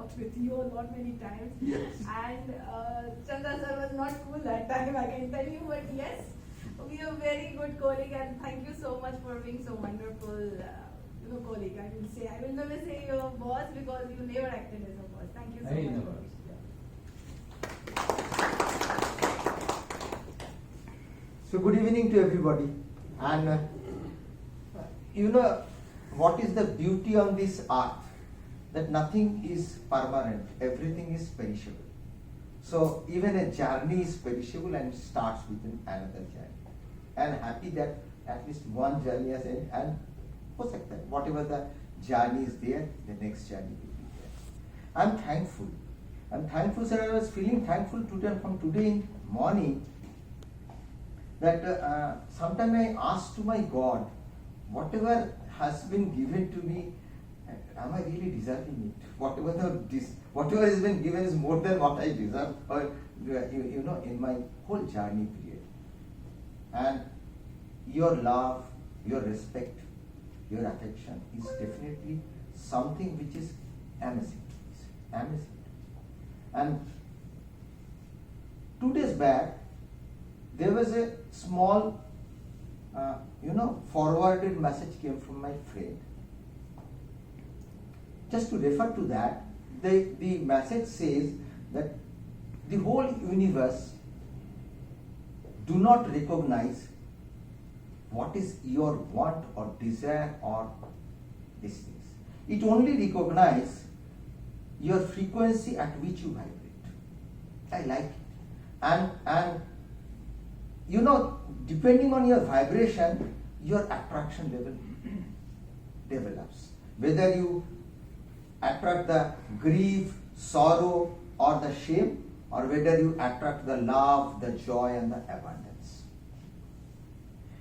fought with you a lot many times. Yes. And Chandra sir was not cool that time, I can tell you, but yes, we are very good colleague, and thank you so much for being so wonderful, colleague. I will say, I will never say your boss because you never acted as a boss. Thank you so I much. know. So good evening to everybody, and what is the beauty on this earth? That nothing is permanent, everything is perishable. So even a journey is perishable and starts with another journey. And happy that at least one journey has ended, and whatever the journey is there, the next journey will be there. I'm thankful. Sir. I was feeling thankful from today morning that sometime I asked to my God, whatever has been given to me, am I really deserving it? Whatever has been given is more than what I deserve, or in my whole journey period. And your love, your respect, your affection is definitely something which is amazing. It's amazing. And 2 days back, there was a small, forwarded message came from my friend. Just to refer to that, the message says that the whole universe do not recognize what is your want or desire or these things. It only recognizes your frequency at which you vibrate. I like it. And depending on your vibration, your attraction level develops. Whether you attract the grief, sorrow, or the shame, or whether you attract the love, the joy, and the abundance.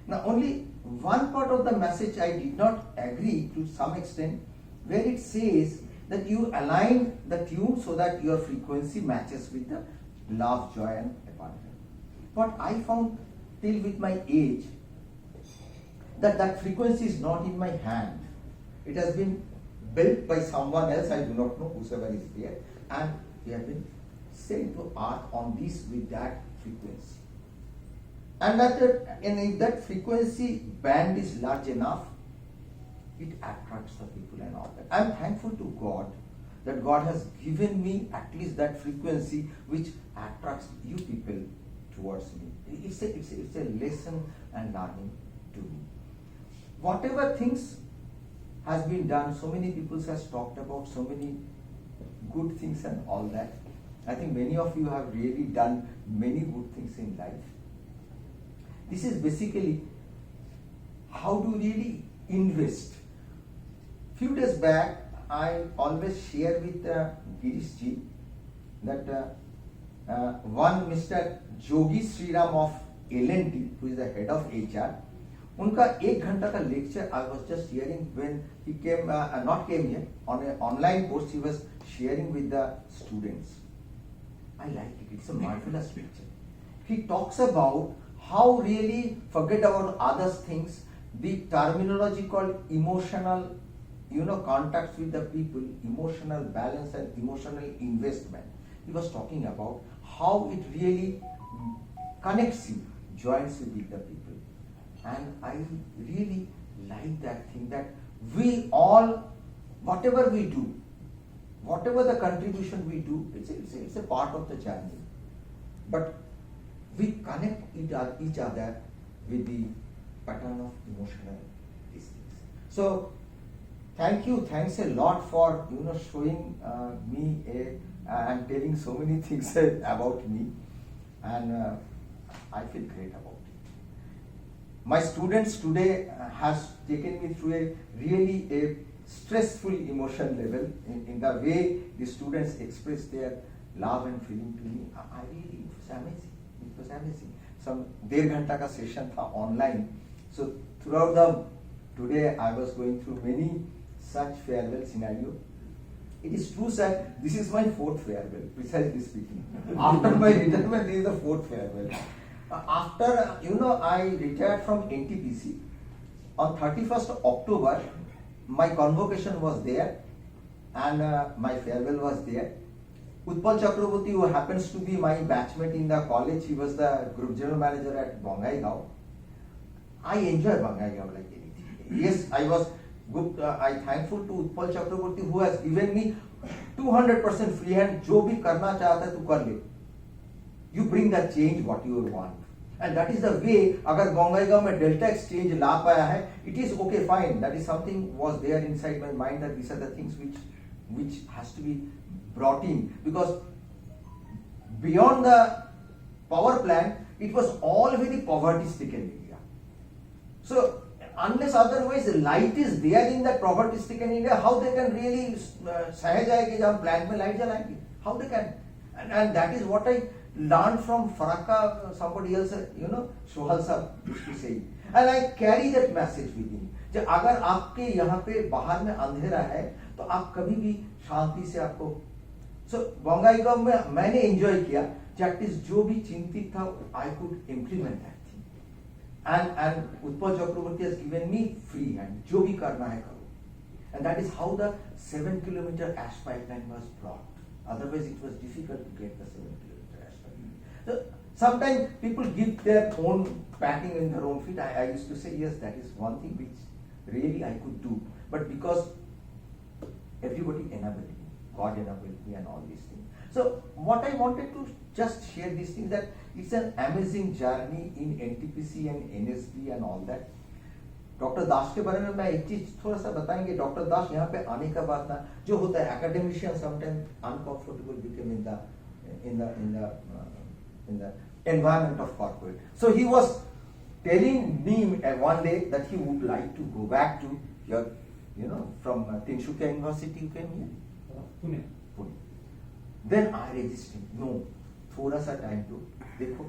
Now, only one part of the message I did not agree to some extent, where it says that you align the tune so that your frequency matches with the love, joy, and abundance. But I found till with my age that frequency is not in my hand. It has been built by someone else, I do not know, whosoever is there, and we have been sent to earth on this with that frequency. And if that frequency band is large enough, it attracts the people and all that. I am thankful to God that God has given me at least that frequency which attracts you people towards me. It's a lesson and learning to me. Whatever things has been done, so many people has talked about so many good things and all that. I think many of you have really done many good things in life. This is basically how to really invest. Few days back, I always share with Girish ji that one Mr. Jogi Sriram of L&T, who is the head of HR, उनका 1 घंटा का lecture I was just hearing when he came here on an online course. He was sharing with the students. I like it. It's a marvelous lecture. He talks about how really forget about other things. The terminology called emotional, contacts with the people, emotional balance and emotional investment. He was talking about how it really connects you, joins you with the people. And I really like that thing, that we all, whatever we do, whatever the contribution we do, it's a part of the journey. But we connect each other with the pattern of emotional distance. So thanks a lot for showing me and telling so many things about me, and I feel great about it. My students today has taken me through a really a stressful emotion level in the way the students express their love and feeling to me. I really, it was amazing. Some 1.5 घंटा का session था online. So throughout today I was going through many such farewell scenario. It is true, sir, this is my 4th farewell, precisely speaking. After my retirement, this is the 4th farewell. After, I retired from NTPC. On 31st October, my convocation was there. and my farewell was there. Utpal Chakraborty, who happens to be my batchmate in the college, he was the group general manager at Bongaigaon. I enjoy Bongaigaon like anything. Yes, I was good. I thankful to Utpal Chakraborty, who has given me 200% free hand. जो भी करना चाहता है तू कर ले. You bring that change what you want. And that is the way, अगर Bongaigaon में Delta Exchange ला पाया है, it is okay, fine. That is something was there inside my mind that these are the things which has to be brought in, because beyond the power plant, it was all very poverty-stricken area. So unless otherwise light is there in that poverty-stricken area, how they can really सहज है कि जब हम plant में light जलाएंगे? How they can? And that is what I learned from Faraka, somebody else, Sohal sir used to say. And I carry that message with me. जब अगर आपके यहाँ पे बाहर में अंधेरा है, तो आप कभी भी शांति से आपको Bongaigaon में मैंने एंजॉय किया, that is जो भी चिंतित था, I could implement that thing. And Utpal Chakraborty has given me free hand, जो भी करना है करो. And that is how the 7-kilometer ash pipeline was brought. Otherwise it was difficult to get the 7-kilometer ash pipeline. So sometimes people give their own patting in their own feet. I used to say, yes, that is one thing which really I could do. But because everybody enabled me, God enabled me and all these things. So what I wanted to just share these things, that it's an amazing journey in NTPC and NSB and all that. Doctor Das के बारे में मैं एक चीज थोड़ा सा बताएंगे. Doctor दास यहाँ पे आने का बाद ना जो होता है, academician sometime uncomfortable become in the environment of corporate. So he was telling me one day that he would like to go back to here, from Tinshukia University you came here? Pune. Then I resisted. No, थोड़ा सा time दो, देखो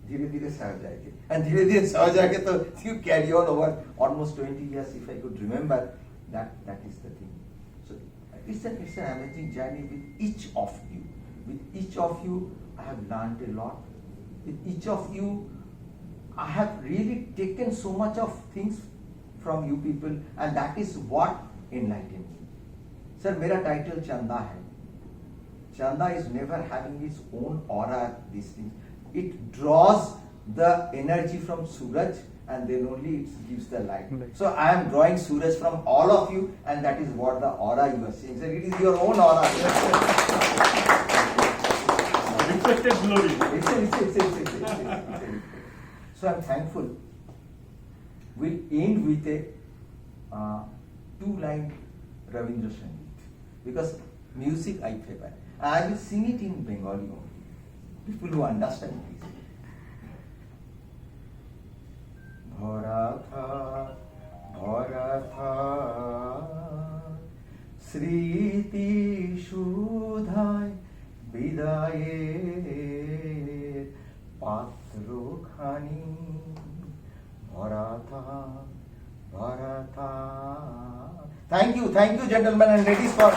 धीरे धीरे सहज जाएंगे. And धीरे धीरे सहज जाएंगे तो you carry on over almost 20 years, if I could remember. That is the thing. So it's an amazing journey with each of you. With each of you, I have learned a lot. With each of you, I have really taken so much of things from you people, and that is what enlightened me. Sir, मेरा title चंदा है. Chanda is never having its own aura, these things. It draws the energy from Suraj, and then only it gives the light. So I am drawing Suraj from all of you, and that is what the aura you are seeing. So it is your own aura. Reflected glory. So I am thankful. We'll end with a 2-line Ravindra Sangeet, because music I favor. I will sing it in Bengali only. People who understand please. भरा था স্মৃতি সুধায় বিদায়ের পাত্রখানি ভরা থা. Thank you, gentlemen and ladies, for